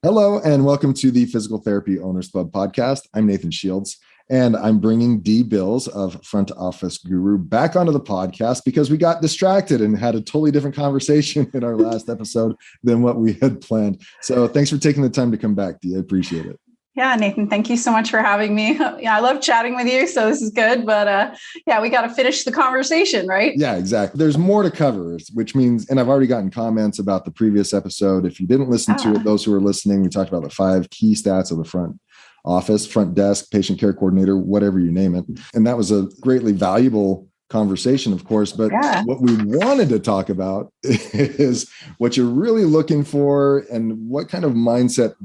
Hello, and welcome to the Physical Therapy Owners Club podcast. I'm Nathan Shields, and I'm bringing Dee Bills of Front Office Guru back onto the podcast because we got distracted and had a totally different conversation in our last episode than what we had planned. So thanks for taking the time to come back, Dee. I appreciate it. Yeah, Nathan, thank you so much for having me. Yeah, I love chatting with you, so this is good. But we got to finish the conversation, right? Yeah, exactly. There's more to cover, which means, and I've already gotten comments about the previous episode. If you didn't listen to it, those who are listening, we talked about the 5 key stats of the front office, front desk, patient care coordinator, whatever you name it. And that was a greatly valuable conversation, of course. But what we wanted to talk about is what you're really looking for and what kind of mindset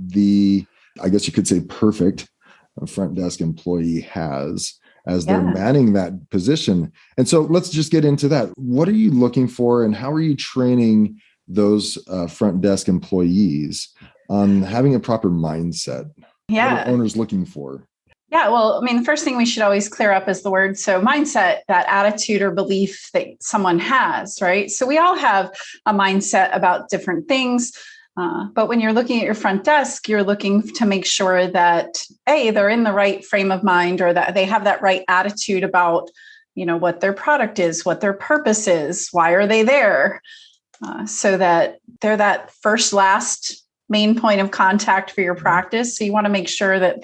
I guess you could say perfect front desk employee has as they're manning that position. And so let's just get into that. What are you looking for and how are you training those front desk employees on having a proper mindset? Yeah. What are owners looking for? Yeah, well, the first thing we should always clear up is the word. So mindset, that attitude or belief that someone has, right? So we all have a mindset about different things. But when you're looking at your front desk, you're looking to make sure that they're in the right frame of mind or that they have that right attitude about, what their product is, what their purpose is, why are they there, so that they're that first, last main point of contact for your practice. So you want to make sure that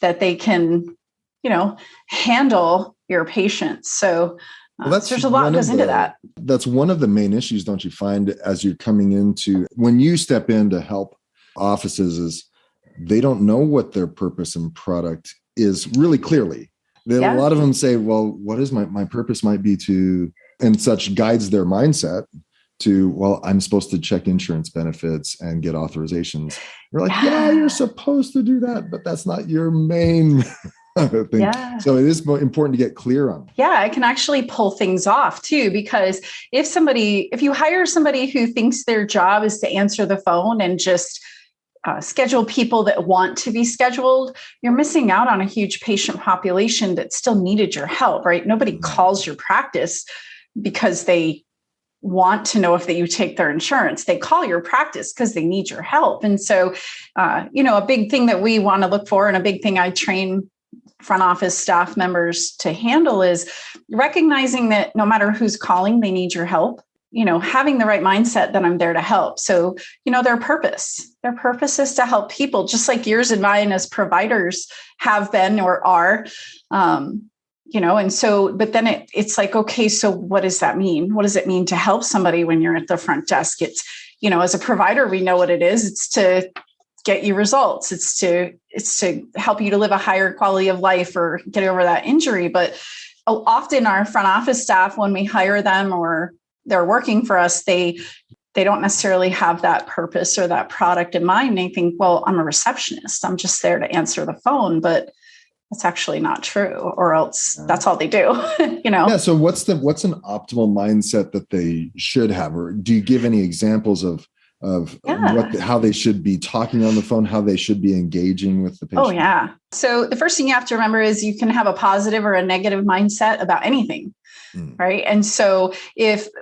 they can, handle your patients. So there's a lot goes into that. That's one of the main issues, don't you find, as you're coming into, when you step in to help offices, is they don't know what their purpose and product is really clearly. A lot of them say, well, what is my purpose might be to, and such guides their mindset to, well, I'm supposed to check insurance benefits and get authorizations. You're like, you're supposed to do that, but that's not your main thing. Yeah. So it is important to get clear on. Yeah, it can actually pull things off too, because if you hire somebody who thinks their job is to answer the phone and just schedule people that want to be scheduled, you're missing out on a huge patient population that still needed your help, right? Nobody calls your practice because they want to know if you take their insurance. They call your practice because they need your help. And so, a big thing that we want to look for, and a big thing I train front office staff members to handle, is recognizing that no matter who's calling, they need your help. Having the right mindset that I'm there to help. So, their purpose is to help people, just like yours and mine as providers have been or are. And so, but then it's like, okay, so what does that mean? What does it mean to help somebody when you're at the front desk? It's, as a provider, we know what it is. It's to get you results. It's to help you to live a higher quality of life or get over that injury. But often our front office staff, when we hire them or they're working for us, they don't necessarily have that purpose or that product in mind. They think, well, I'm a receptionist. I'm just there to answer the phone, but that's actually not true, or else that's all they do, Yeah. So what's an optimal mindset that they should have? Or do you give any examples of how they should be talking on the phone, how they should be engaging with the patient? Oh, yeah. So the first thing you have to remember is you can have a positive or a negative mindset about anything, right? And so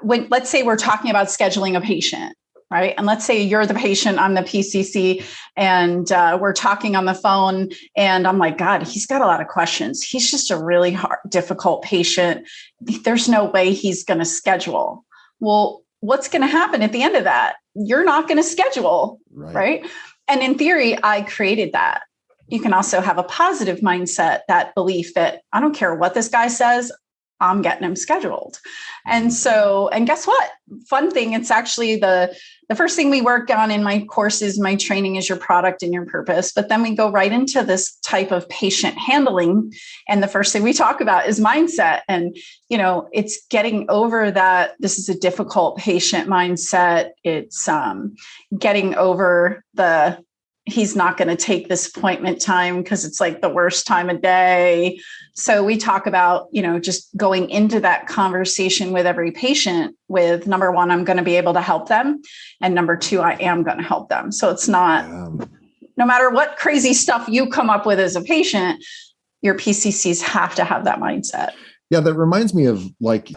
let's say we're talking about scheduling a patient, right? And let's say you're the patient, I'm the PCC, and we're talking on the phone, and I'm like, God, he's got a lot of questions. He's just a really difficult patient. There's no way he's going to schedule. Well, what's going to happen at the end of that? You're not going to schedule, right? And in theory, I created that. You can also have a positive mindset, that belief that I don't care what this guy says, I'm getting him scheduled. And guess what? Fun thing, it's actually the first thing we work on in my courses, my training, is your product and your purpose. But then we go right into this type of patient handling. And the first thing we talk about is mindset. And, it's getting over that this is a difficult patient mindset. It's getting over he's not going to take this appointment time because it's like the worst time of day. So we talk about, just going into that conversation with every patient with, number one, I'm going to be able to help them. And number two, I am going to help them. So it's not, no matter what crazy stuff you come up with as a patient, your PCCs have to have that mindset. Yeah, that reminds me of,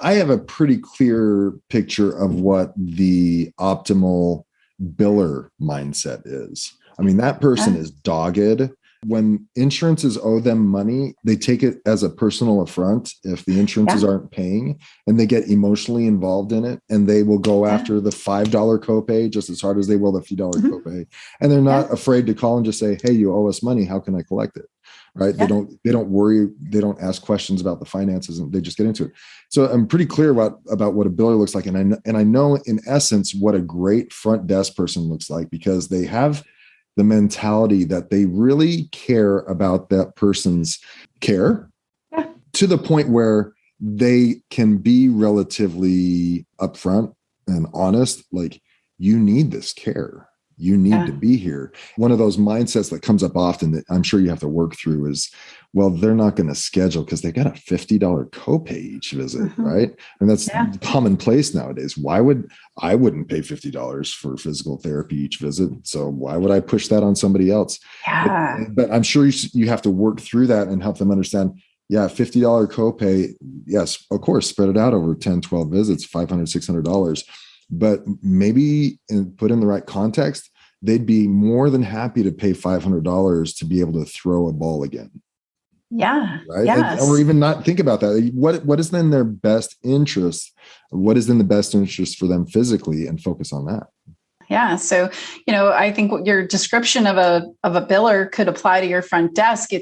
I have a pretty clear picture of what the optimal biller mindset is. I mean, that person is dogged. When insurances owe them money, they take it as a personal affront if the insurances aren't paying, and they get emotionally involved in it, and they will go after the $5 copay just as hard as they will the $50 copay. And they're not afraid to call and just say, hey, you owe us money. How can I collect it? Right. They don't worry. They don't ask questions about the finances, and they just get into it. So I'm pretty clear about what a biller looks like. And I know in essence what a great front desk person looks like, because they have the mentality that they really care about that person's care to the point where they can be relatively upfront and honest. Like, you need this care. You need to be here. One of those mindsets that comes up often that I'm sure you have to work through is, well, they're not going to schedule because they got a $50 copay each visit, right? And that's commonplace nowadays. I wouldn't pay $50 for physical therapy each visit. So why would I push that on somebody else? But I'm sure you have to work through that and help them understand, $50 copay. Yes, of course, spread it out over 10, 12 visits, $500, $600. But maybe put in the right context, they'd be more than happy to pay $500 to be able to throw a ball again. Yeah. Right. Yes. Or even not think about that. What is in their best interest? What is in the best interest for them physically, and focus on that. Yeah. So, I think what your description of a biller could apply to your front desk.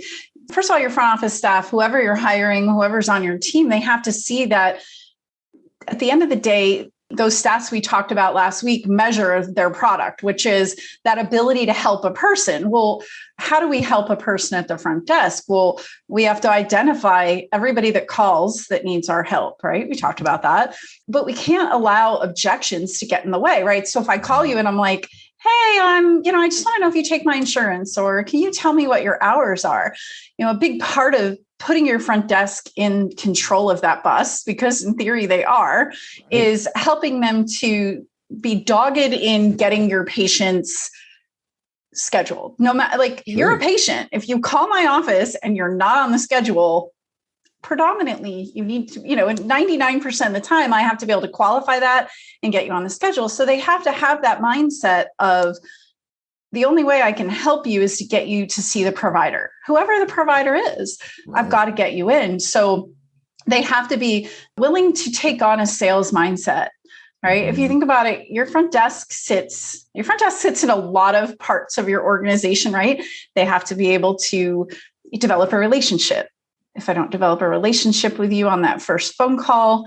First of all, your front office staff, whoever you're hiring, whoever's on your team, they have to see that at the end of the day, those stats we talked about last week measure their product, which is that ability to help a person. Well, how do we help a person at the front desk? Well, we have to identify everybody that calls that needs our help, right? We talked about that, but we can't allow objections to get in the way, right? So if I call you and I'm like, hey, I just want to know if you take my insurance, or can you tell me what your hours are? A big part of putting your front desk in control of that bus, because in theory they are, is helping them to be dogged in getting your patients scheduled. No matter, you're a patient. If you call my office and you're not on the schedule, predominantly you need to, 99% of the time I have to be able to qualify that and get you on the schedule. So they have to have that mindset of, the only way I can help you is to get you to see the provider, whoever the provider is. I've got to get you in. So they have to be willing to take on a sales mindset, right? If you think about it, your front desk sits in a lot of parts of your organization, right? They have to be able to develop a relationship. If I don't develop a relationship with you on that first phone call,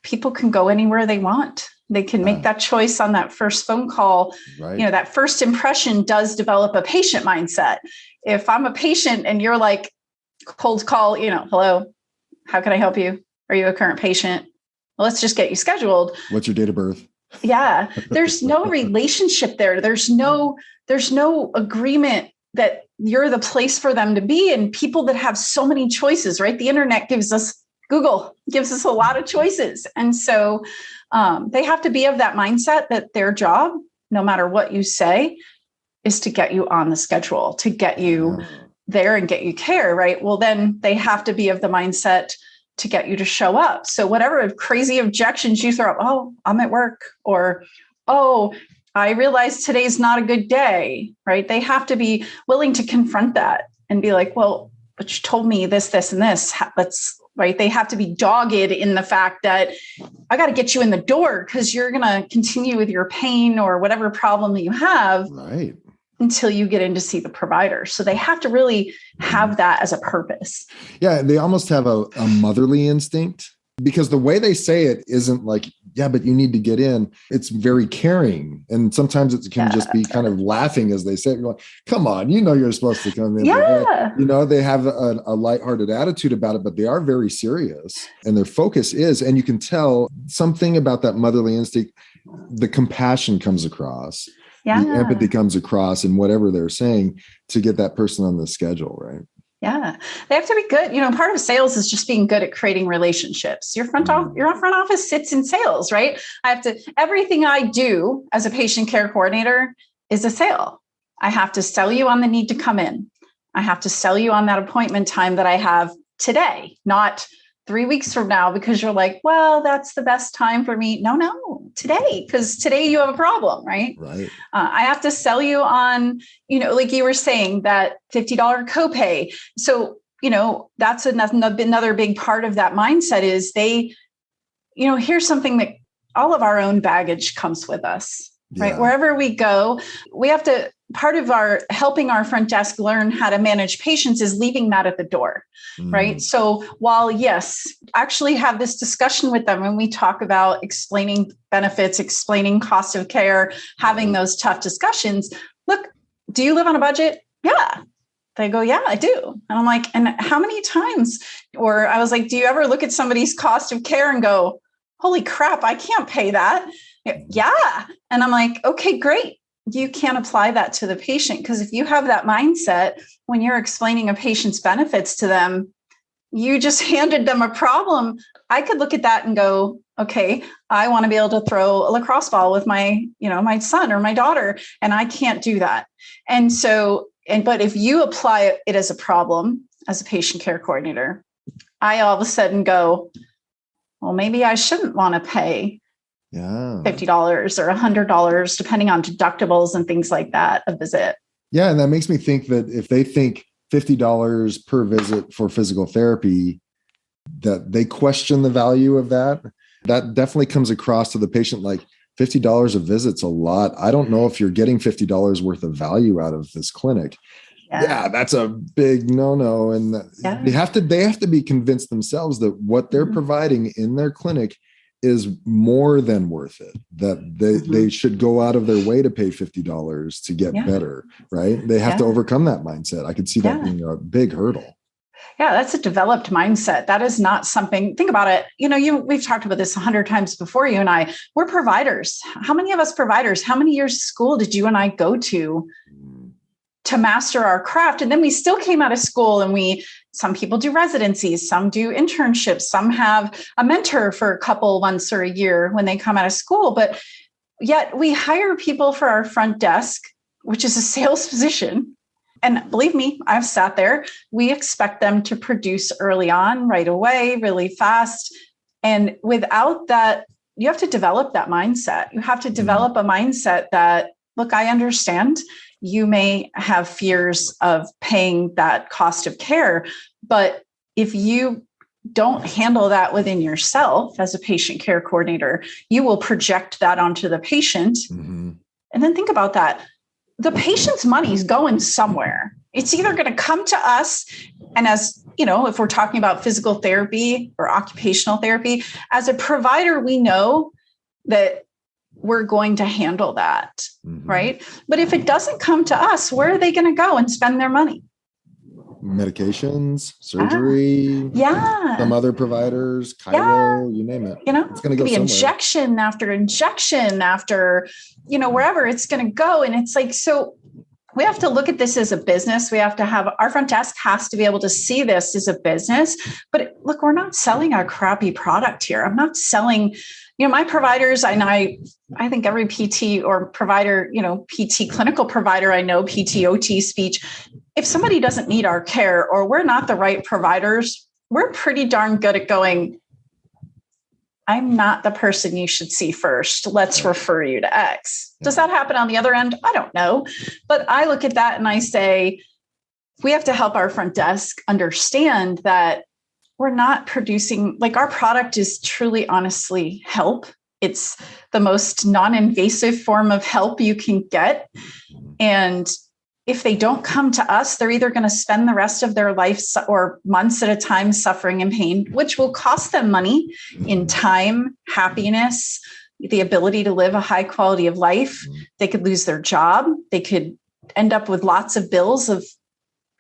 people can go anywhere they want. They can make that choice on that first phone call. Right. That first impression does develop a patient mindset. If I'm a patient and you're like, cold call, hello, how can I help you? Are you a current patient? Well, let's just get you scheduled. What's your date of birth? Yeah. There's no relationship there. There's no agreement that you're the place for them to be. And people that have so many choices, right? The internet Google gives us a lot of choices. And so they have to be of that mindset that their job, no matter what you say, is to get you on the schedule, to get you there and get you care, right? Well, then they have to be of the mindset to get you to show up. So whatever crazy objections you throw up, oh, I'm at work, or, oh, I realize today's not a good day, right? They have to be willing to confront that and be like, well, but you told me this, and this, right? They have to be dogged in the fact that I got to get you in the door because you're going to continue with your pain or whatever problem that you have until you get in to see the provider. So they have to really have that as a purpose. Yeah. They almost have a motherly instinct, because the way they say it isn't like, yeah, but you need to get in. It's very caring. And sometimes it can just be kind of laughing as they say it. You're like, come on, you're supposed to come in. Yeah. They have a lighthearted attitude about it, but they are very serious. And their focus is, and you can tell something about that motherly instinct, the compassion comes across. Yeah. The empathy comes across in whatever they're saying to get that person on the schedule, right? Yeah, they have to be good. Part of sales is just being good at creating relationships. Your front office sits in sales, right? Everything I do as a patient care coordinator is a sale. I have to sell you on the need to come in. I have to sell you on that appointment time that I have today, not 3 weeks from now because you're like, well, that's the best time for me. No, today, because today you have a problem, right? Right. I have to sell you on, like you were saying, that $50 copay. So, that's another big part of that mindset is here's something that all of our own baggage comes with us, right? Wherever we go, we have to, part of our helping our front desk learn how to manage patients is leaving that at the door, right? So while yes, actually have this discussion with them when we talk about explaining benefits, explaining cost of care, having those tough discussions. Look, do you live on a budget? Yeah. They go, yeah, I do. And I'm like, and how many times? Or I was like, do you ever look at somebody's cost of care and go, holy crap, I can't pay that. Yeah. And I'm like, okay, great. You can't apply that to the patient because if you have that mindset, when you're explaining a patient's benefits to them, you just handed them a problem. I could look at that and go, okay, I want to be able to throw a lacrosse ball with my son or my daughter, and I can't do that. And so, but if you apply it as a problem as a patient care coordinator, I all of a sudden go, well, maybe I shouldn't want to pay $50 or $100, depending on deductibles and things like that, a visit. Yeah. And that makes me think that if they think $50 per visit for physical therapy, that they question the value of that, that definitely comes across to the patient like $50 a visit's a lot. I don't know if you're getting $50 worth of value out of this clinic. Yeah, that's a big no. And they have to be convinced themselves that what they're providing in their clinic is more than worth it, that they should go out of their way to pay $50 to get better, right? They have to overcome that mindset. I could see that being a big hurdle. Yeah, that's a developed mindset. That is not something, think about it. We've talked about this 100 times before, you and I. We're providers. How many of us providers, how many years of school did you and I go to master our craft? And then we still came out of school and some people do residencies, some do internships, some have a mentor for a couple months or a year when they come out of school. But yet we hire people for our front desk, which is a sales position. And believe me, I've sat there. We expect them to produce early on, right away, really fast. And without that, you have to develop that mindset. You have to develop a mindset that, look, I understand you may have fears of paying that cost of care, but if you don't handle that within yourself as a patient care coordinator, you will project that onto the patient. And then think about that. The patient's money is going somewhere. It's either going to come to us, and as if we're talking about physical therapy or occupational therapy, as a provider, we know that we're going to handle that, right? But if it doesn't come to us, where are they going to go and spend their money? Medications, surgery, some other providers, chiro, you name it. It's going to go somewhere. Injection after injection after, wherever it's going to go. And it's like, so we have to look at this as a business. We have to have, our front desk has to be able to see this as a business. But look, we're not selling a crappy product here. I'm not selling, my providers, and I think every PT or provider, PT clinical provider, I know, PT, OT, speech, if somebody doesn't need our care or we're not the right providers, we're pretty darn good at going, I'm not the person you should see first. Let's refer you to X. Does that happen on the other end? I don't know. But I look at that and I say, we have to help our front desk understand that we're not producing, like, our product is truly, honestly, help. It's the most non-invasive form of help you can get. And if they don't come to us, they're either going to spend the rest of their life or months at a time suffering and pain, which will cost them money in time, happiness, the ability to live a high quality of life. They could lose their job. They could end up with lots of bills of,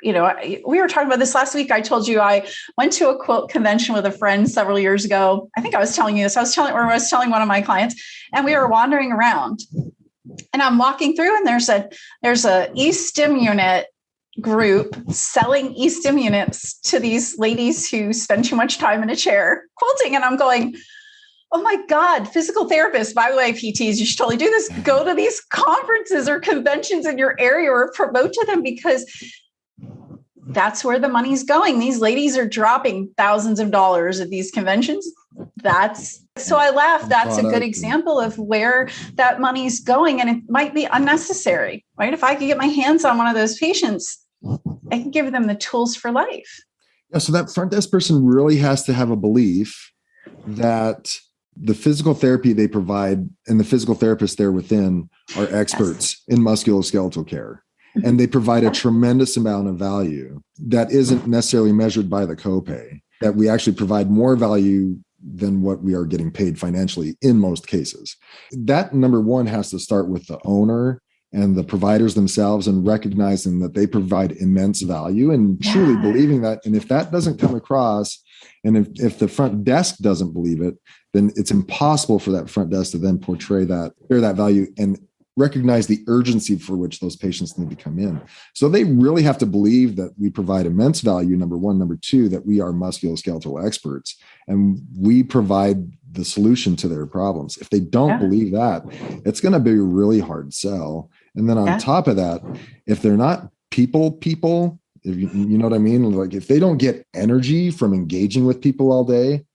we were talking about this last week. I told you I went to a quote convention with a friend several years ago. I think I was telling you this. I was telling one of my clients, and we were wandering around. And I'm walking through, and there's a e-stim unit group selling e-stim units to these ladies who spend too much time in a chair quilting. And I'm going, oh my God, physical therapists, by the way, PTs, you should totally do this. Go to these conferences or conventions in your area or promote to them, because that's where the money's going. These ladies are dropping thousands of dollars at these conventions. So I laugh. That's a good example of where that money's going. And it might be unnecessary, right? If I could get my hands on one of those patients, I can give them the tools for life. Yeah, so that front desk person really has to have a belief that the physical therapy they provide and the physical therapists there within are experts in musculoskeletal care. And they provide a tremendous amount of value that isn't necessarily measured by the copay, that we actually provide more value than what we are getting paid financially in most cases. That, number one, has to start with the owner and the providers themselves, and recognizing that they provide immense value and truly believing that. And if that doesn't come across, and if the front desk doesn't believe it, then it's impossible for that front desk to then portray that, share that value, and recognize the urgency for which those patients need to come in. So they really have to believe that we provide immense value, number one. Number two, that we are musculoskeletal experts and we provide the solution to their problems. If they don't believe that, it's going to be a really hard sell. And then on top of that, if they're not people, if you know what I mean? Like if they don't get energy from engaging with people all day,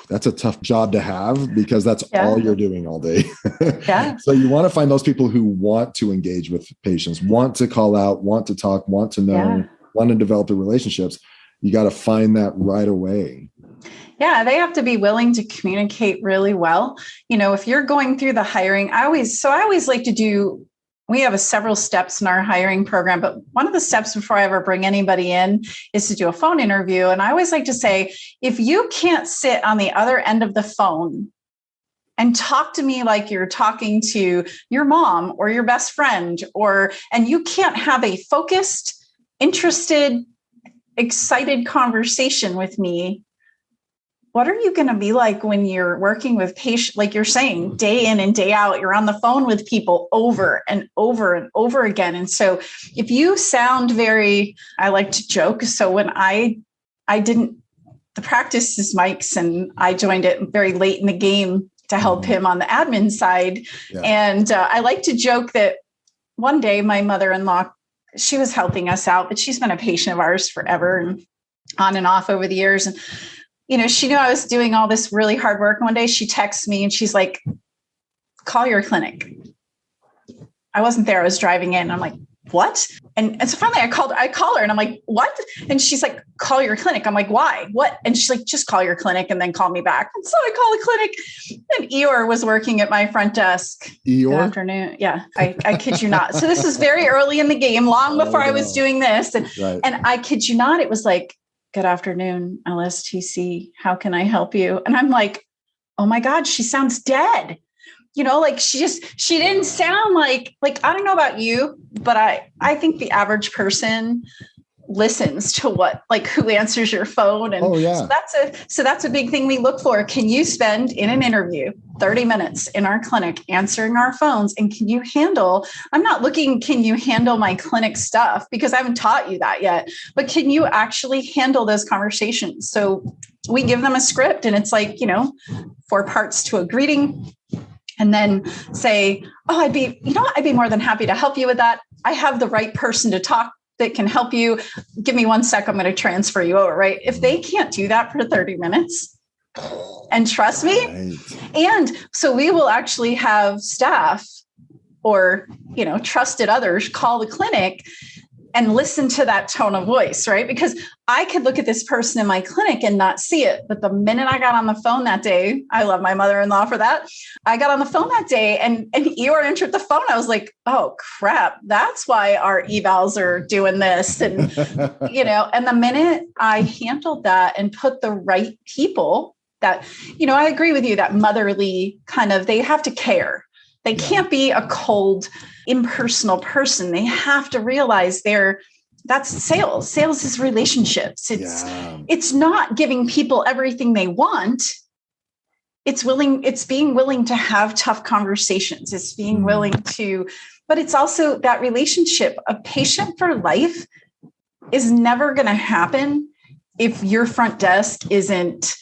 that's a tough job to have, because that's all you're doing all day. So you want to find those people who want to engage with patients, want to call out, want to talk, want to know, want to develop the relationships. You got to find that right away. Yeah, they have to be willing to communicate really well. You know, if you're going through the hiring, I always like to do, we have several steps in our hiring program, but one of the steps before I ever bring anybody in is to do a phone interview. And I always like to say, if you can't sit on the other end of the phone and talk to me like you're talking to your mom or your best friend, and you can't have a focused, interested, excited conversation with me, what are you going to be like when you're working with patients? Like you're saying, day in and day out, you're on the phone with people over and over and over again. And so if you sound I like to joke. So when the practice is Mike's, and I joined it very late in the game to help him on the admin side. Yeah. And I like to joke that one day my mother-in-law, she was helping us out, but she's been a patient of ours forever and on and off over the years. And you know, she knew I was doing all this really hard work. One day she texts me and she's like, call your clinic. I wasn't there. I was driving in. I'm like, what? And so finally I call her and I'm like, what? And she's like, call your clinic. I'm like, why? What? And she's like, just call your clinic and then call me back. And so I call the clinic, and Eeyore was working at my front desk. Eeyore? Good afternoon. Yeah, I kid you not. So this is very early in the game, long before I was doing this. And I kid you not, it was like, good afternoon, LSTC. How can I help you? And I'm like, oh my God, she sounds dead. You know, like she didn't sound like, I don't know about you, but I think the average person listens to who answers your phone. And so that's a big thing we look for. Can you spend in an interview 30 minutes in our clinic answering our phones? And can you handle my clinic stuff? Because I haven't taught you that yet, but can you actually handle those conversations? So we give them a script, and it's like, 4 parts to a greeting. And then say, I'd be more than happy to help you with that. I have the right person to talk that can help you. Give me 1 sec. I'm going to transfer you over, right? If they can't do that for 30 minutes, and trust me. Right. And so we will actually have staff or, trusted others call the clinic and listen to that tone of voice, right? Because I could look at this person in my clinic and not see it. But the minute I got on the phone that day, I love my mother-in-law for that. I got on the phone that day and Eeyore entered the phone. I was like, oh crap, that's why our evals are doing this. And, and the minute I handled that and put the right people that, I agree with you, that motherly kind of, they have to care. They can't be a cold, impersonal person. They have to realize that's sales. Sales is relationships. It's not giving people everything they want. It's being willing to have tough conversations. It's being willing to, but it's also that relationship. A patient for life is never going to happen if your front desk isn't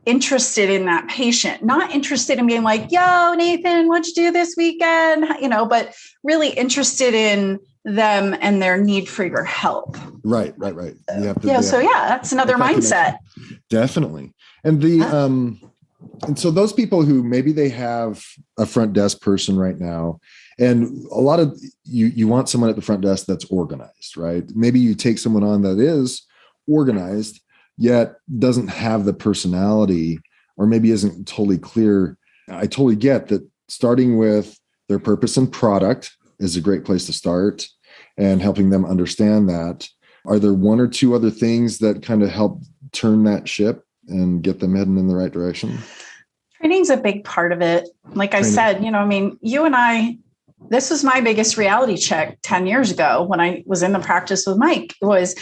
interested in that patient, not interested in being like, yo, Nathan, what'd you do this weekend? But really interested in them and their need for your help. Right. You have to, so that's another mindset. Definitely. And and so those people who maybe they have a front desk person right now, and a lot of you want someone at the front desk that's organized, right? Maybe you take someone on that is organized, yet doesn't have the personality, or maybe isn't totally clear. I totally get that starting with their purpose and product is a great place to start, and helping them understand that. Are there one or two other things that kind of help turn that ship and get them heading in the right direction? Training's a big part of it. Like I said, you and I, this was my biggest reality check 10 years ago when I was in the practice with Mike was,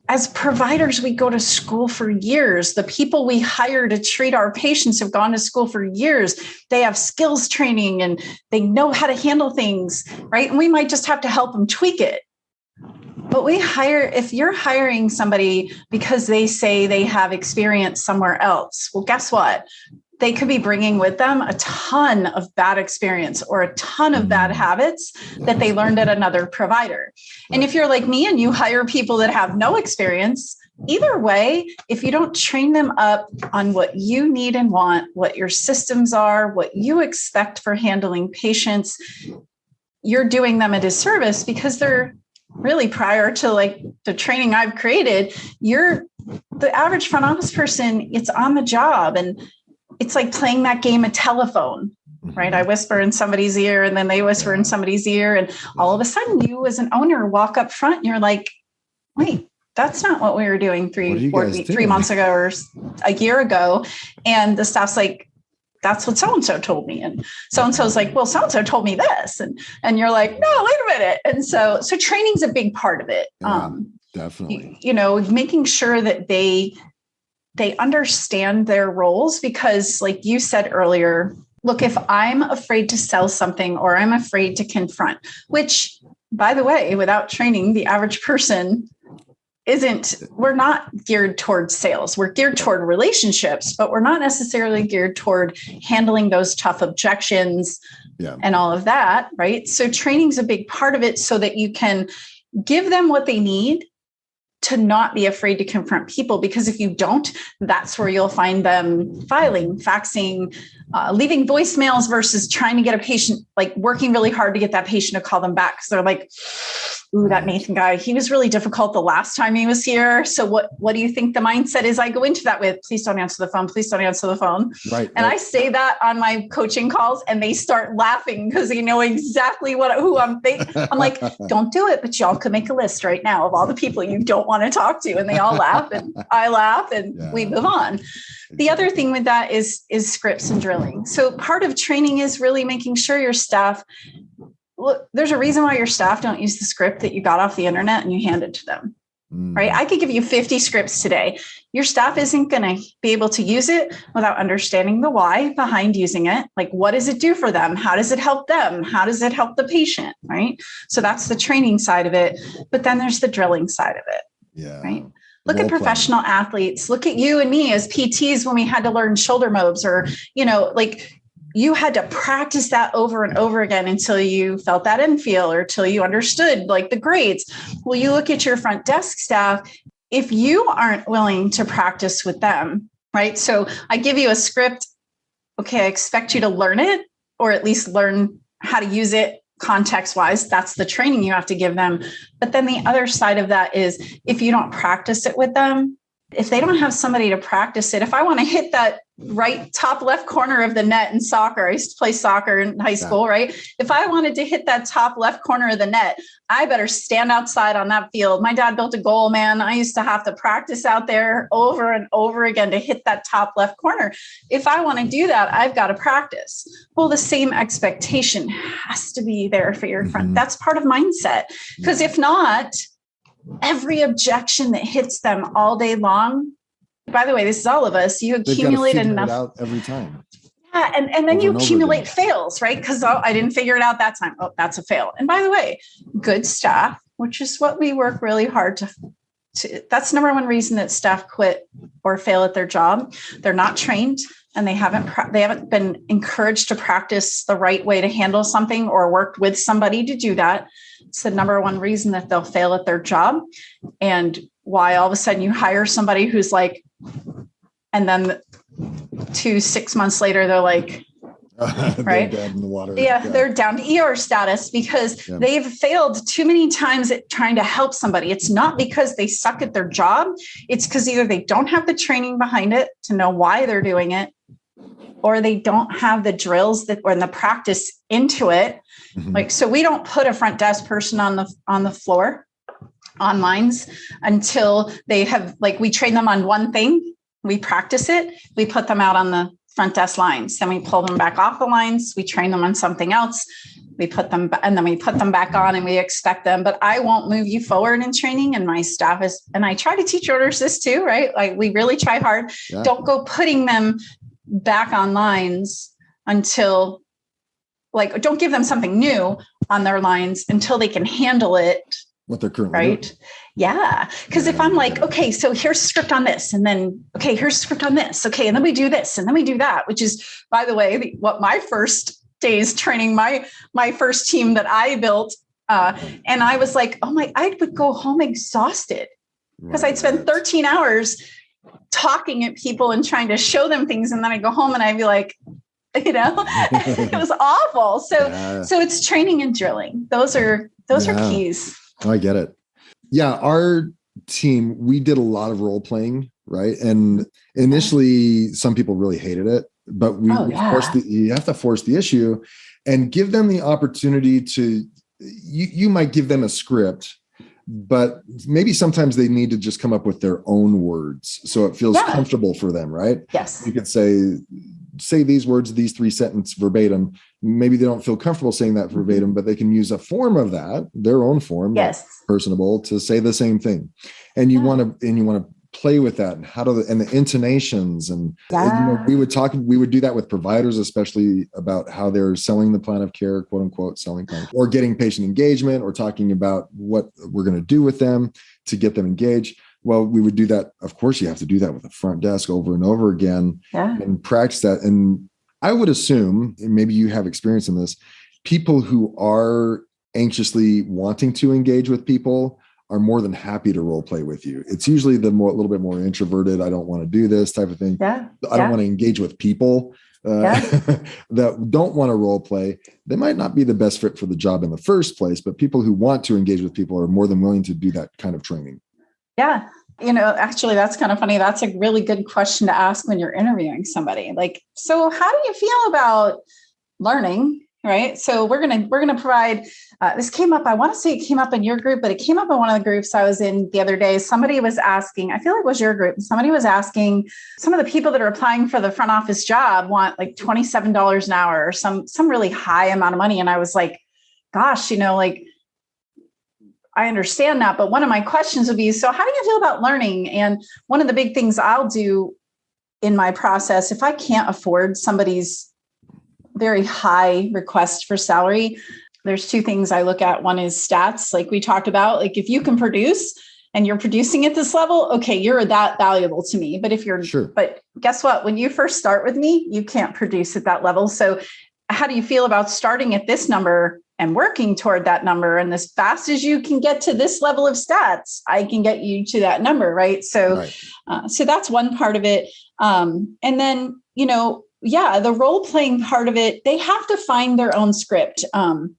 as providers, we go to school for years. The people we hire to treat our patients have gone to school for years. They have skills training and they know how to handle things, right? And we might just have to help them tweak it. But if you're hiring somebody because they say they have experience somewhere else, well, guess what? They could be bringing with them a ton of bad experience or a ton of bad habits that they learned at another provider. And if you're like me and you hire people that have no experience, either way, if you don't train them up on what you need and want, what your systems are, what you expect for handling patients, you're doing them a disservice, because they're really, prior to like the training I've created, the average front office person, it's on the job. And it's like playing that game of telephone, right? I whisper in somebody's ear and then they whisper in somebody's ear. And all of a sudden you as an owner walk up front and you're like, wait, that's not what we were doing 3 months ago or a year ago. And the staff's like, that's what so-and-so told me. And so-and-so's like, well, so-and-so told me this. And you're like, no, wait a minute. And so training's a big part of it. Definitely. Making sure that they understand their roles, because like you said earlier, look, if I'm afraid to sell something or I'm afraid to which, by the way, without training, the average person we're not geared towards sales. We're geared toward relationships, but we're not necessarily geared toward handling those tough objections and all of that, right? So training's a big part of it, so that you can give them what they need to not be afraid to confront people. Because if you don't, that's where you'll find them filing, faxing, leaving voicemails versus trying to get a patient, like working really hard to get that patient to call them back. Because they're like, ooh, that Nathan guy, he was really difficult the last time he was here. So what do you think the mindset is I go into that with? Please don't answer the phone. Please don't answer the phone. Right. And I say that on my coaching calls and they start laughing because they know exactly who I'm like, don't do it, but y'all could make a list right now of all the people you don't want to talk to. And they all laugh and I laugh and we move on. The other thing with that is scripts and drilling. So part of training is really making sure your staff, look, there's a reason why your staff don't use the script that you got off the internet and you hand it to them, right? I could give you 50 scripts today. Your staff isn't going to be able to use it without understanding the why behind using it. Like, what does it do for them? How does it help them? How does it help the patient, right? So that's the training side of it. But then there's the drilling side of it, right? Look at professional athletes. Look at you and me as PTs when we had to learn shoulder mobs, or, you had to practice that over and over again until you felt that infield or till you understood like the grades. Well, you look at your front desk staff, if you aren't willing to practice with them, right? So I give you a script. Okay, I expect you to learn it, or at least learn how to use it context wise. That's the training you have to give them. But then the other side of that is if you don't practice it with them, if they don't have somebody to practice it, if I want to hit that right top left corner of the net in soccer, I used to play soccer in high school, right? If I wanted to hit that top left corner of the net, I better stand outside on that field. My dad built a goal, man. I used to have to practice out there over and over again to hit that top left corner. If I want to do that, I've got to practice. Well, the same expectation has to be there for your friend. That's part of mindset. Because if not, every objection that hits them all day long, by the way, this is all of us, you accumulate enough out every time. Yeah. And then you accumulate fails, right? Because I didn't figure it out that time. Oh, that's a fail. And by the way, good staff, which is what we work really hard to that's number one reason that staff quit or fail at their job. They're not trained and they haven't been encouraged to practice the right way to handle something or worked with somebody to do that. it's the number one reason that they'll fail at their job, and why all of a sudden you hire somebody who's like, and then 6 months later, they're like, right? Dead in the water. Yeah, they're down to ER status because they've failed too many times at trying to help somebody. It's not because they suck at their job. It's because either they don't have the training behind it to know why they're doing it, or they don't have the drills or the practice into it. Mm-hmm. Like, so we don't put a front desk person on the floor on lines until they have, like, we train them on one thing, we practice it, we put them out on the front desk lines, then we pull them back off the lines, we train them on something else, we put them, and then we put them back on and we expect them. But I won't move you forward in training, and my staff is, and I try to teach owners this too, right? Like, we really try hard. Yeah. Don't go putting them back on lines until, like, don't give them something new on their lines until they can handle it. What they're currently right doing. Yeah. Because if I'm like, okay, so here's script on this, and then, okay, here's script on this. Okay. And then we do this, and then we do that, which is, by the way, what my first days training, my first team that I built. And I was like, I would go home exhausted because I'd spend 13 hours talking at people and trying to show them things. And then I go home and I'd be like, it was awful. So it's training and drilling. Those are keys. I get it. Yeah. Our team, we did a lot of role playing, right? And initially some people really hated it, but you have to force the issue and give them the opportunity to, you might give them a script, but maybe sometimes they need to just come up with their own words so it feels comfortable for them, right? Yes. You could say these words, these 3 sentences verbatim. Maybe they don't feel comfortable saying that verbatim, but they can use a form of that, their own form, personable, to say the same thing. And you want to play with that, and the intonations, and we would do that with providers, especially about how they're selling the plan of care, quote unquote, selling plan, or getting patient engagement, or talking about what we're going to do with them to get them engaged. Well, we would do that. Of course, you have to do that with the front desk over and over again and practice that. And I would assume, and maybe you have experience in this, people who are anxiously wanting to engage with people are more than happy to role play with you. It's usually little bit more introverted, I don't want to do this type of thing. I don't want to engage with people that don't want to role play. They might not be the best fit for the job in the first place, but people who want to engage with people are more than willing to do that kind of training. Yeah. Actually, that's kind of funny. That's a really good question to ask when you're interviewing somebody. Like, so how do you feel about learning? Right. So we're going to provide, this came up, I want to say it came up in your group, but it came up in one of the groups I was in the other day. Somebody was asking, I feel like it was your group. Somebody was asking, some of the people that are applying for the front office job want like $27 an hour or some really high amount of money. And I was like, gosh, I understand that. But one of my questions would be, so how do you feel about learning? And one of the big things I'll do in my process, if I can't afford somebody's very high request for salary, there's 2 things I look at. One is stats, like we talked about. Like, if you can produce and you're producing at this level, okay, you're that valuable to me. But if you're, but guess what? When you first start with me, you can't produce at that level. So how do you feel about starting at this number and working toward that number? And as fast as you can get to this level of stats, I can get you to that number. Right. So, so that's one part of it. And then, the role playing part of it, they have to find their own script. When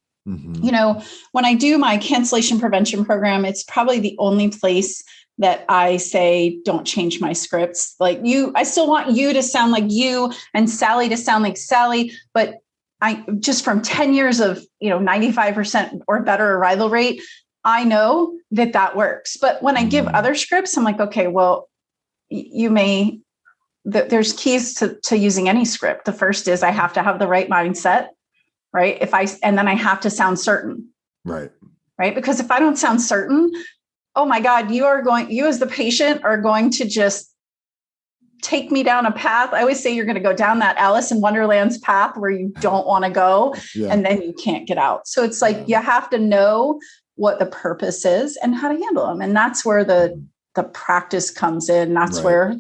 I do my cancellation prevention program, it's probably the only place that I say, don't change my scripts. Like, I still want you to sound like you and Sally to sound like Sally, but I just, from 10 years of, 95% or better arrival rate, I know that works. But when I give other scripts, I'm like, okay, well, there's keys to using any script. The first is I have to have the right mindset, right? And then I have to sound certain. Right. Because if I don't sound certain, oh my God, you as the patient are going to just take me down a path. I always say you're going to go down that Alice in Wonderland's path where you don't want to go, and then you can't get out. So it's like, you have to know what the purpose is and how to handle them. And that's where the practice comes in. That's where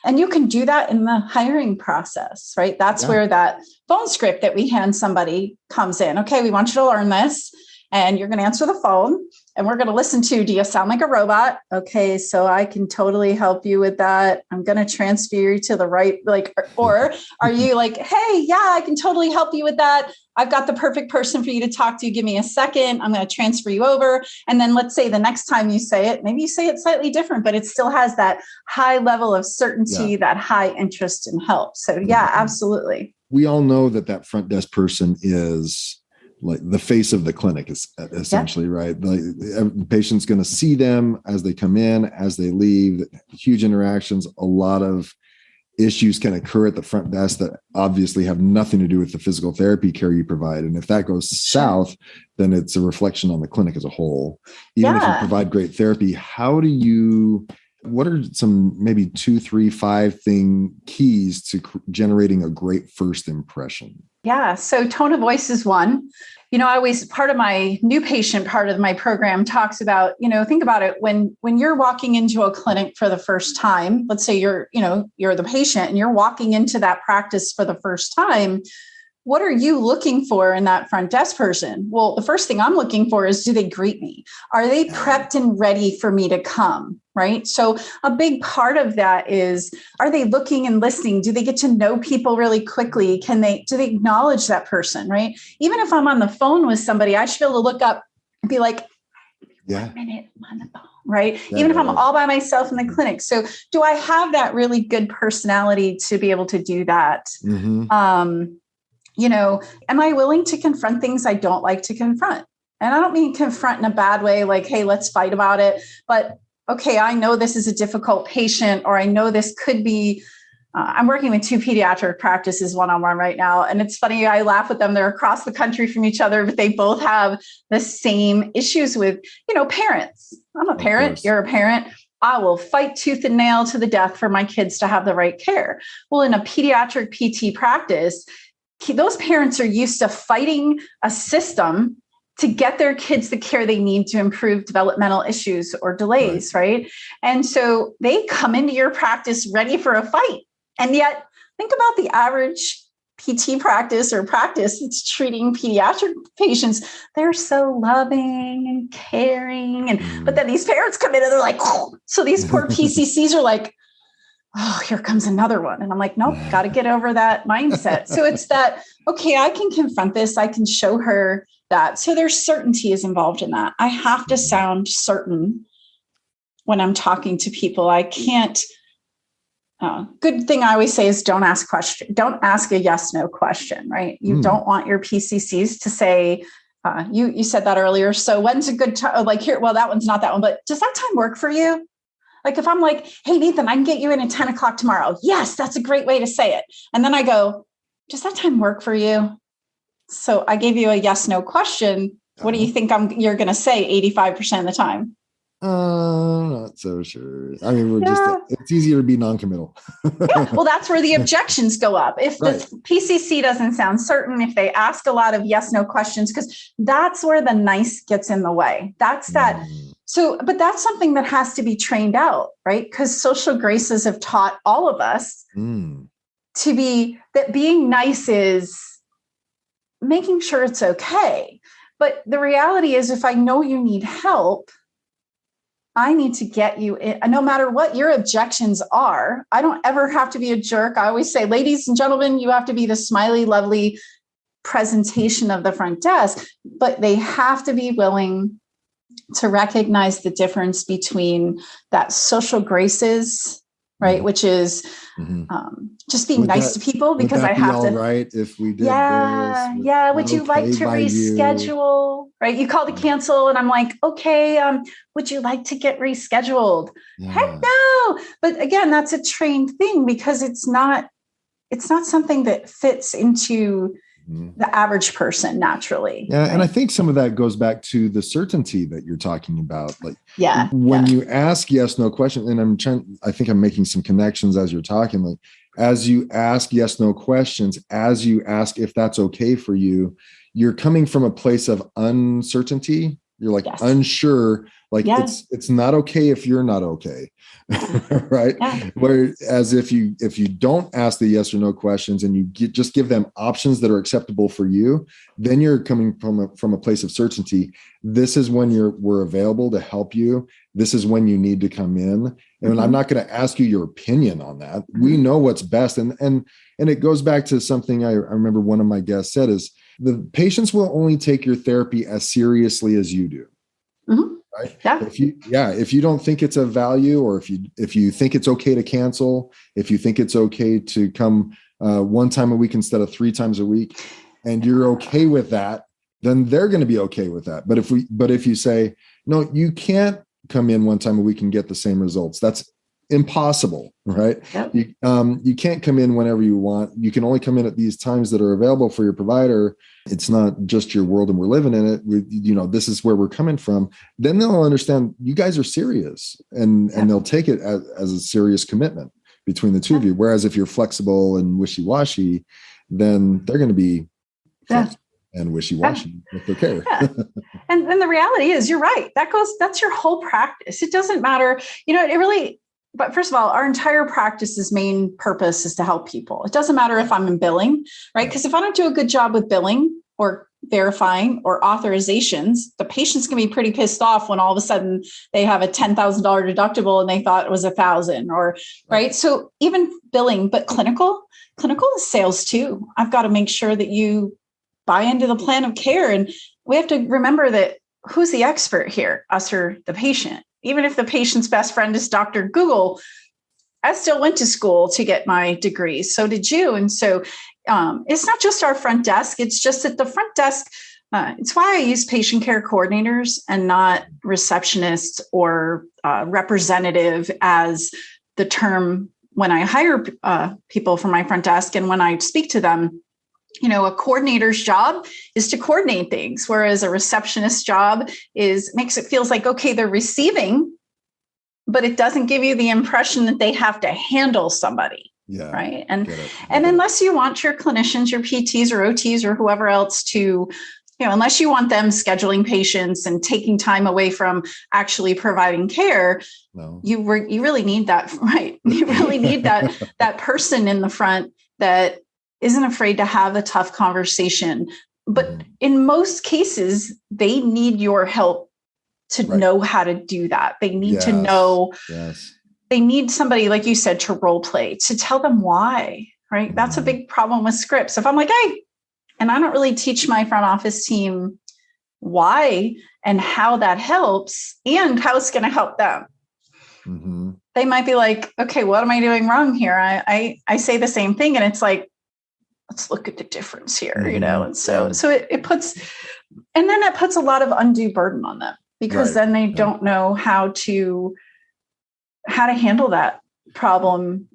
and you can do that in the hiring process, right? That's where that phone script that we hand somebody comes in. Okay, we want you to learn this. and you're going to answer the phone and we're going to listen to, do you sound like a robot? Okay, so I can totally help you with that. I'm going to transfer you to the right, like, or are you like, hey, yeah, I can totally help you with that. I've got the perfect person for you to talk to. Give me a second. I'm going to transfer you over. And then let's say the next time you say it, maybe you say it slightly different, but it still has that high level of certainty, that high interest and help. So yeah, absolutely. We all know that front desk person is like the face of the clinic, is essentially, right? The patient's going to see them as they come in, as they leave, huge interactions. A lot of issues can occur at the front desk that obviously have nothing to do with the physical therapy care you provide. And if that goes south, then it's a reflection on the clinic as a whole. Even if you provide great therapy, what are some maybe 2, 3, 5 keys to generating a great first impression? Yeah. So tone of voice is one. Part of my new patient part of my program talks about, think about it when you're walking into a clinic for the first time. Let's say you're the patient and you're walking into that practice for the first time. What are you looking for in that front desk person? Well, the first thing I'm looking for is, do they greet me? Are they prepped and ready for me to come? Right. So a big part of that is, are they looking and listening? Do they get to know people really quickly? Do they acknowledge that person? Right. Even if I'm on the phone with somebody, I should be able to look up and be like, 1 minute, I'm on the phone. Right. Yeah, even if I'm all by myself in the clinic. So do I have that really good personality to be able to do that? Mm-hmm. Am I willing to confront things I don't like to confront? And I don't mean confront in a bad way, like, hey, let's fight about it. But okay, I know this is a difficult patient, or I know this could be, I'm working with 2 pediatric practices one-on-one right now. And it's funny, I laugh with them. They're across the country from each other, but they both have the same issues with, parents. I'm a parent, you're a parent. I will fight tooth and nail to the death for my kids to have the right care. Well, in a pediatric PT practice, those parents are used to fighting a system to get their kids the care they need to improve developmental issues or delays, right? And so they come into your practice ready for a fight. And yet, think about the average PT practice or practice that's treating pediatric patients. They're so loving and caring. But then these parents come in and they're like, oh. So these poor PCCs are like, oh, here comes another one. And I'm like, nope, got to get over that mindset. So it's that, okay, I can confront this. I can show her that. So there's certainty is involved in that. I have to sound certain when I'm talking to people. I can't, good thing I always say is don't ask a yes, no question, right? You don't want your PCCs to say, you said that earlier. So when's a good time? Like here, well, that one's not that one, but does that time work for you? Like if I'm like, hey, Nathan, I can get you in at 10 o'clock tomorrow. Yes, that's a great way to say it. And then I go, does that time work for you? So I gave you a yes, no question. What do you think you're going to say 85% of the time? Not so sure. I mean, it's easier to be non-committal. Yeah. Well, that's where the objections go up. If the PCC doesn't sound certain, if they ask a lot of yes, no questions, because that's where the nice gets in the way. That's that. So, but that's something that has to be trained out, right? Because social graces have taught all of us to be that being nice is making sure it's okay. But the reality is, if I know you need help, I need to get you in, no matter what your objections are. I don't ever have to be a jerk. I always say, ladies and gentlemen, you have to be the smiley, lovely presentation of the front desk, but they have to be willing to recognize the difference between that social graces, right? Which is just being nice to people because I have to. Right, if we did this. Yeah. Would you like to reschedule? Right, you call to cancel, and I'm like, okay. Would you like to get rescheduled? Yeah. Heck no. But again, that's a trained thing because it's not something that fits into the average person naturally. Yeah. Right? And I think some of that goes back to the certainty that you're talking about. Like when you ask yes, no question, and I think I'm making some connections as you're talking, like as you ask yes, no questions, as you ask if that's okay for you, you're coming from a place of uncertainty You're like Yes. unsure, like Yes. it's not okay if you're not okay. Right. Yeah. Whereas if you don't ask the yes or no questions and you just give them options that are acceptable for you, then you're coming from a place of certainty. This is when we're available to help you. This is when you need to come in. And I'm not going to ask you your opinion on that. We know what's best. And it goes back to something I remember one of my guests said is the patients will only take your therapy as seriously as you do. Right. Yeah. If you don't think it's of value, or if you think it's okay to cancel, if you think it's okay to come one time a week instead of 3 times a week, and you're okay with that, then they're going to be okay with that. But if you say, no, you can't come in 1 time a week and get the same results, that's impossible, right? Yep. You can't come in whenever you want. You can only come in at these times that are available for your provider. It's not just your world and we're living in it. This is where we're coming from. Then they'll understand you guys are serious, and they'll take it as a serious commitment between the two of you. Whereas if you're flexible and wishy-washy, then they're going to be flexible and wishy-washy with their care. And then the reality is, you're right. That's your whole practice. It doesn't matter, it really. But first of all, our entire practice's main purpose is to help people. It doesn't matter if I'm in billing, right? Because if I don't do a good job with billing or verifying or authorizations, the patient's going to be pretty pissed off when all of a sudden they have a $10,000 deductible and they thought it was $1,000, or right. So even billing, but clinical is sales too. I've got to make sure that you buy into the plan of care. And we have to remember that who's the expert here, us or the patient? Even if the patient's best friend is Dr. Google, I still went to school to get my degree. So did you. And so it's not just our front desk. It's just that the front desk, it's why I use patient care coordinators and not receptionist or representative as the term when I hire people for my front desk. And when I speak to them, a coordinator's job is to coordinate things, whereas a receptionist's job makes it feels like, okay, they're receiving, but it doesn't give you the impression that they have to handle somebody. Yeah. Right. And unless you want your clinicians, your PTs or OTs or whoever else to, unless you want them scheduling patients and taking time away from actually providing care, you really need that, right? You really need that person in the front that isn't afraid to have a tough conversation. But in most cases, they need your help to know how to do that. They need to know, they need somebody, like you said, to role play, to tell them why, right? That's a big problem with scripts. If I'm like, hey, and I don't really teach my front office team why and how that helps and how it's going to help them. They might be like, okay, what am I doing wrong here? I say the same thing and it's like, let's look at the difference here, And so it puts a lot of undue burden on them because then they don't know how to handle that problem.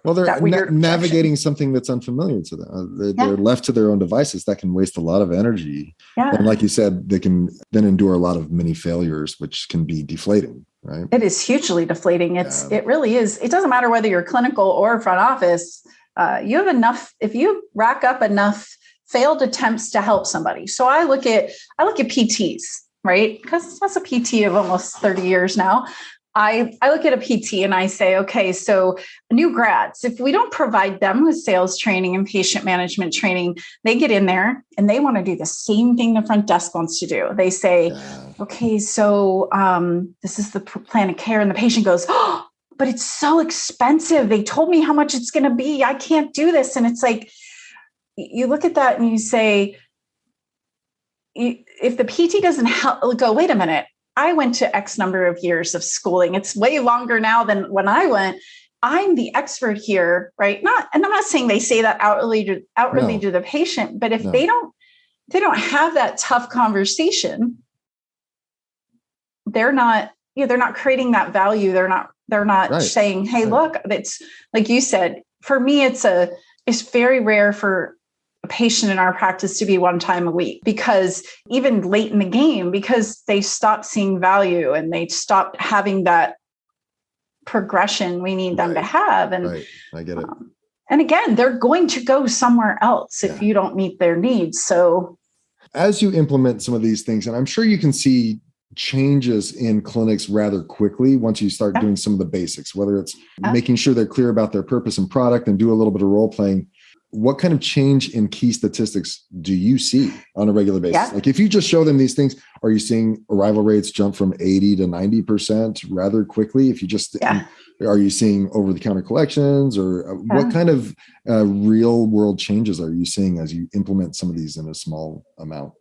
Well, they're navigating something that's unfamiliar to them. They're left to their own devices. That can waste a lot of energy. Yeah. And like you said, they can then endure a lot of mini failures, which can be deflating, right? It is hugely deflating. It really is. It doesn't matter whether you're clinical or front office. You have enough, if you rack up enough failed attempts to help somebody. So I look at PTs, right? Because that's a PT of almost 30 years now. I look at a PT and I say, okay, so new grads, if we don't provide them with sales training and patient management training, they get in there and they want to do the same thing the front desk wants to do. They say, okay, so this is the plan of care. And the patient goes, oh, but it's so expensive. They told me how much it's going to be. I can't do this. And it's like, you look at that and you say, if the PT doesn't help, go, wait a minute, I went to X number of years of schooling. It's way longer now than when I went. I'm the expert here, right? And I'm not saying they say that outwardly to the patient, but if they don't have that tough conversation, they're not creating that value. They're not saying, hey, look, it's like you said, for me, it's very rare for a patient in our practice to be 1 time a week, because even late in the game, because they stopped seeing value and they stopped having that progression we need them to have. And I get it. And again, they're going to go somewhere else if you don't meet their needs. So as you implement some of these things, and I'm sure you can see changes in clinics rather quickly once you start doing some of the basics, whether it's making sure they're clear about their purpose and product and do a little bit of role playing. What kind of change in key statistics do you see on a regular basis? Like if you just show them these things, are you seeing arrival rates jump from 80 to 90% rather quickly? If you just, are you seeing over-the-counter collections, or what kind of real world changes are you seeing as you implement some of these in a small amount?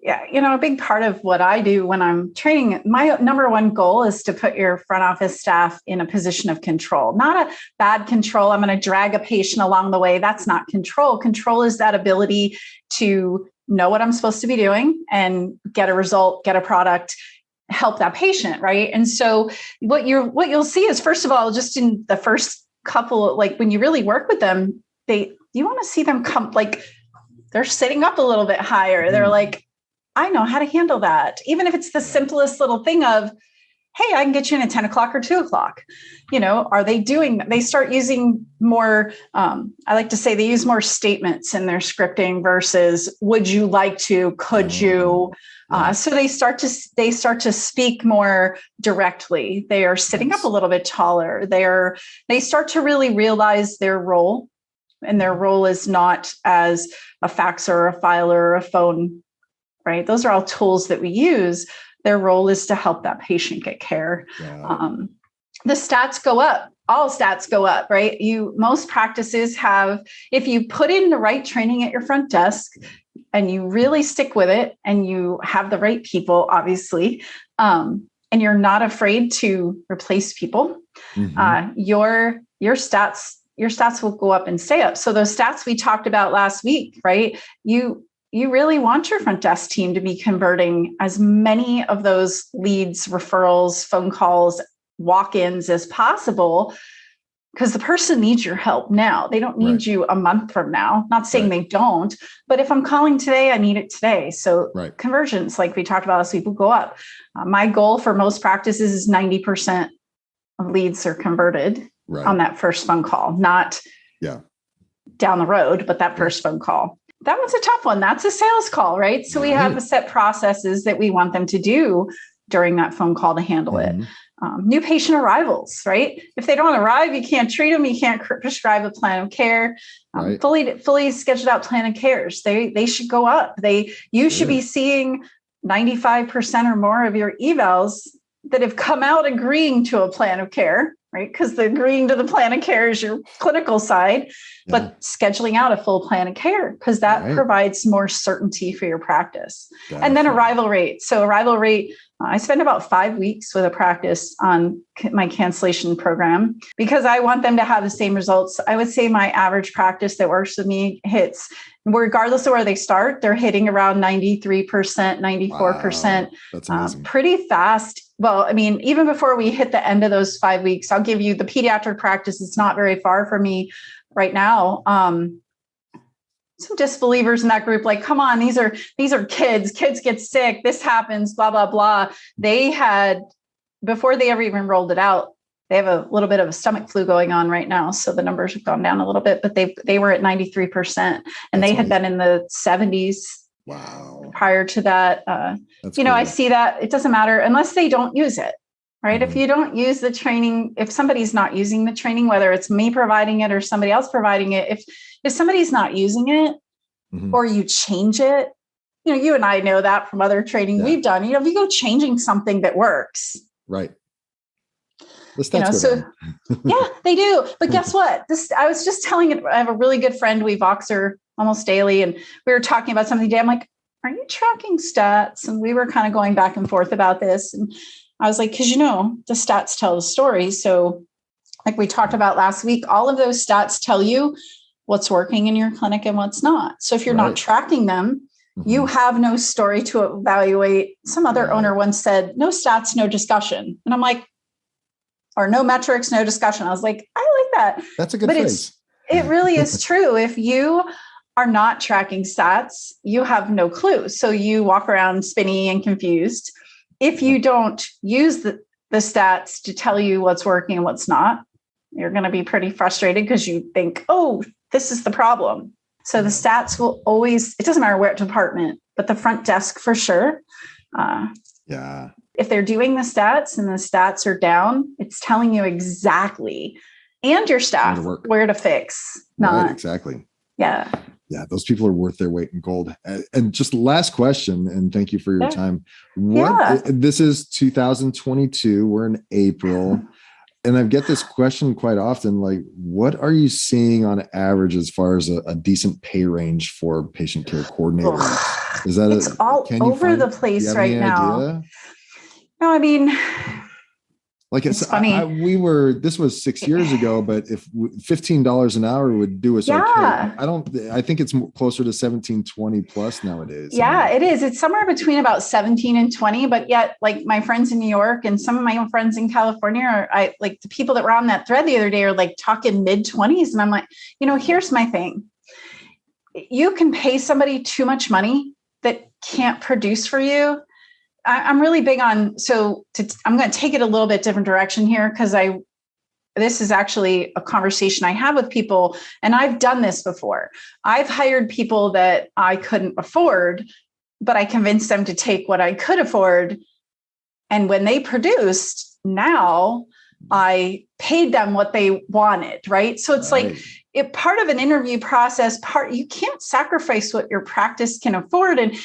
Yeah, a big part of what I do when I'm training, my number one goal is to put your front office staff in a position of control, not a bad control. I'm going to drag a patient along the way. That's not control. Control is that ability to know what I'm supposed to be doing and get a result, get a product, help that patient, right? And so what you'll see is, first of all, just in the first couple, like when you really work with them, you want to see them come, like they're sitting up a little bit higher. They're like, I know how to handle that. Even if it's the simplest little thing of, hey, I can get you in at 10 o'clock or 2 o'clock. Are they start using more, I like to say they use more statements in their scripting versus would you like to, could you? So they start to speak more directly. They are sitting up a little bit taller. They start to really realize their role, and their role is not as a faxer or a filer or a phone, right? Those are all tools that we use. Their role is to help that patient get care. The stats go up. All stats go up, right? Most practices have, if you put in the right training at your front desk and you really stick with it and you have the right people, obviously, and you're not afraid to replace people, your stats will go up and stay up. So those stats we talked about last week, right? You really want your front desk team to be converting as many of those leads, referrals, phone calls, walk-ins as possible, because the person needs your help now. They don't need you a month from now. Not saying they don't, but if I'm calling today, I need it today. So conversions, like we talked about last week, will go up. My goal for most practices is 90% of leads are converted on that first phone call, not down the road, but that first phone call. That one's a tough one. That's a sales call, right? So we have a set processes that we want them to do during that phone call to handle it. New patient arrivals, right? If they don't arrive, you can't treat them. You can't prescribe a plan of care. Fully scheduled out plan of cares. They should go up. You should be seeing 95% or more of your evals that have come out agreeing to a plan of care, right? Because the agreeing to the plan of care is your clinical side, but scheduling out a full plan of care, because that provides more certainty for your practice. And then arrival rate. So arrival rate, I spend about 5 weeks with a practice on my cancellation program because I want them to have the same results. I would say my average practice that works with me hits, regardless of where they start, they're hitting around 93%, 94%. Wow, that's amazing. Pretty fast. Well, I mean, even before we hit the end of those 5 weeks, I'll give you the pediatric practice. It's not very far from me right now. Some disbelievers in that group, like, come on, these are kids get sick. This happens, blah, blah, blah. They had, before they ever even rolled it out, they have a little bit of a stomach flu going on right now. So the numbers have gone down a little bit, but they were at 93% and they had been in the 70s. Wow. Prior to that, cool. I see that it doesn't matter unless they don't use it, right? If you don't use the training, if somebody's not using the training, whether it's me providing it or somebody else providing it, if somebody's not using it or you change it, you and I know that from other training we've done, if you go changing something that works. Right. Yeah, they do. But guess what? I was just telling it, I have a really good friend. We Voxer almost daily. And we were talking about something today. I'm like, are you tracking stats? And we were kind of going back and forth about this. And I was like, because the stats tell the story. So like we talked about last week, all of those stats tell you what's working in your clinic and what's not. So if you're not tracking them, you have no story to evaluate. Some other owner once said, no stats, no discussion. And I'm like, or no metrics, no discussion. I was like, I like that. That's a good phrase. It really is true. If you are not tracking stats, you have no clue. So you walk around spinny and confused. If you don't use the stats to tell you what's working and what's not, you're going to be pretty frustrated because you think, oh, this is the problem. So the stats will always, it doesn't matter where department, but the front desk for sure. if they're doing the stats and the stats are down, it's telling you exactly, and your staff, where to fix. Right, exactly. Yeah. Yeah, those people are worth their weight in gold. And just last question, and thank you for your time. This is 2022. We're in April. And I get this question quite often, like, what are you seeing on average as far as a decent pay range for patient care coordinators? Is that it's all over the place right now? Idea? No, I mean, like it's funny. This was 6 years ago, but if $15 an hour would do us okay. I think it's closer to 17, 20 plus nowadays. Yeah, it is. It's somewhere between about 17 and 20, but yet like my friends in New York and some of my own friends in California the people that were on that thread the other day are like talking mid 20s. And I'm like, here's my thing. You can pay somebody too much money that can't produce for you. I'm really big on, I'm going to take it a little bit different direction here because this is actually a conversation I have with people, and I've done this before. I've hired people that I couldn't afford, but I convinced them to take what I could afford. And when they produced, now I paid them what they wanted, right? So it's like part of an interview process, you can't sacrifice what your practice can afford. And,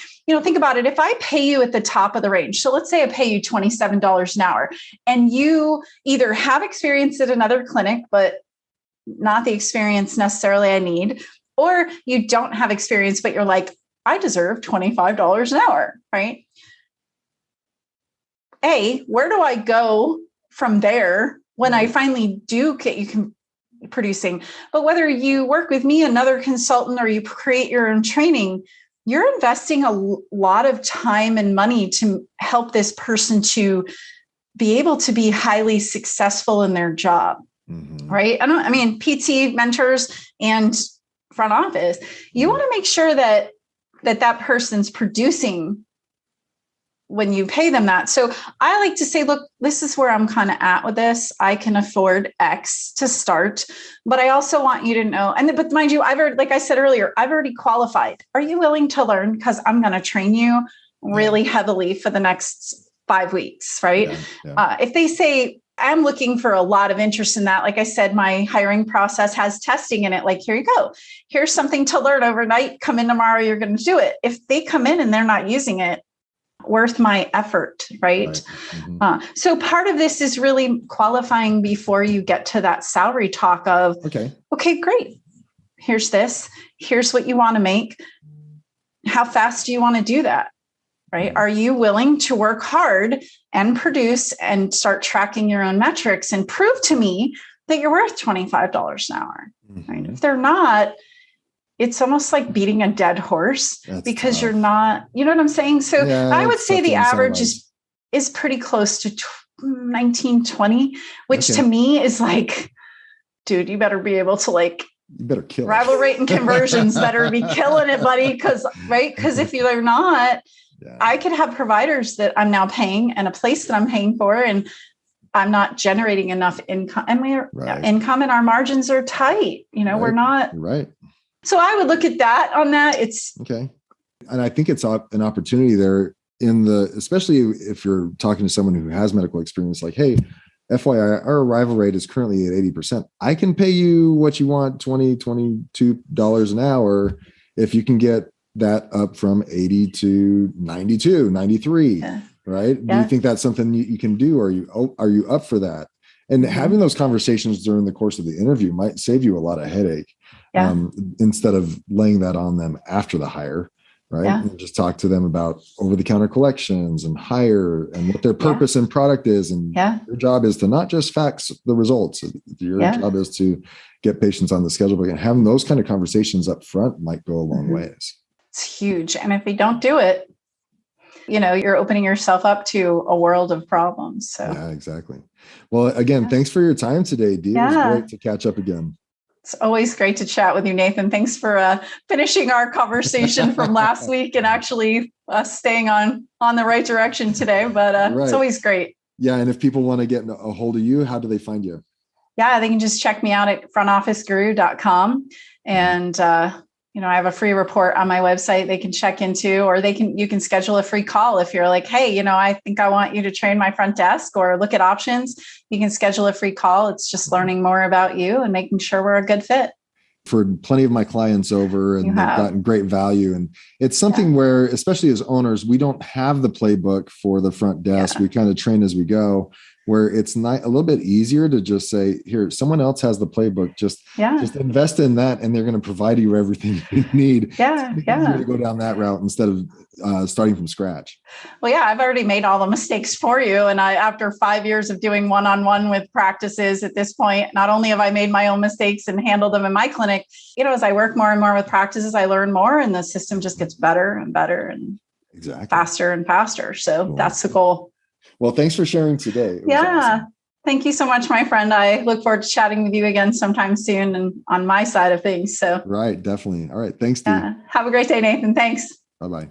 think about it. If I pay you at the top of the range, so let's say I pay you $27 an hour and you either have experience at another clinic, but not the experience necessarily I need, or you don't have experience, but you're like, I deserve $25 an hour, right? Where do I go from there when I finally do get you producing? But whether you work with me, another consultant, or you create your own training, you're investing a lot of time and money to help this person to be able to be highly successful in their job, right? PT, mentors, and front office, you want to make sure that person's producing when you pay them that. So I like to say, look, this is where I'm kind of at with this. I can afford X to start, but I also want you to know, but mind you, like I said earlier, I've already qualified. Are you willing to learn? Because I'm going to train you really heavily for the next 5 weeks, right? If they say, I'm looking for a lot of interest in that. Like I said, my hiring process has testing in it. Like, here you go. Here's something to learn overnight. Come in tomorrow. You're going to do it. If they come in and they're not using it, worth my effort, right? So part of this is really qualifying before you get to that salary talk of, okay, great. Here's this. Here's what you want to make. How fast do you want to do that? Right? Are you willing to work hard and produce and start tracking your own metrics and prove to me that you're worth $25 an hour? Right? If they're not, it's almost like beating a dead horse. Because you're not, you know what I'm saying? So I would say the average is pretty close to 19, 20, which to me is like, dude, you better be able to you better kill rival rate and conversions better be killing it, buddy. Because if you're not, I could have providers that I'm now paying and a place that I'm paying for, and I'm not generating enough income, and income and our margins are tight. We're not. You're right. So I would look at that on that. It's okay. And I think it's an opportunity there especially if you're talking to someone who has medical experience, like, hey, FYI, our arrival rate is currently at 80%. I can pay you what you want, $20, $22 an hour. If you can get that up from 80 to 92, 93, right? Do you think that's something you can do? Are you up for that? And having those conversations during the course of the interview might save you a lot of headache. Instead of laying that on them after the hire, right? And just talk to them about over-the-counter collections and hire and what their purpose and product is. And your job is to not just fax the results. Your job is to get patients on the schedule. And having those kind of conversations up front might go a long ways. It's huge. And if you don't do it, you're opening yourself up to a world of problems. So yeah, exactly. Well, again, thanks for your time today, Dee. It was great to catch up again. It's always great to chat with you, Nathan. Thanks for finishing our conversation from last week and actually staying on the right direction today. But it's always great. Yeah. And if people want to get a hold of you, how do they find you? Yeah, they can just check me out at frontofficeguru.com. And I have a free report on my website they can check into, or you can schedule a free call. If you're like, hey, I think I want you to train my front desk or look at options, you can schedule a free call. It's just learning more about you and making sure we're a good fit. For plenty of my clients over, and they've gotten great value. And it's something where, especially as owners, we don't have the playbook for the front desk. We kind of train as we go, where it's not a little bit easier to just say, here, someone else has the playbook. Just invest in that, and they're going to provide you everything you need. It's easier to go down that route instead of starting from scratch. Well, I've already made all the mistakes for you. And after 5 years of doing one-on-one with practices at this point, not only have I made my own mistakes and handled them in my clinic, as I work more and more with practices, I learn more, and the system just gets better and better and faster and faster. So that's the goal. Well, thanks for sharing today. Awesome. Thank you so much, my friend. I look forward to chatting with you again sometime soon and on my side of things. So right, definitely. All right. Thanks, Dee. Have a great day, Nathan. Thanks. Bye-bye.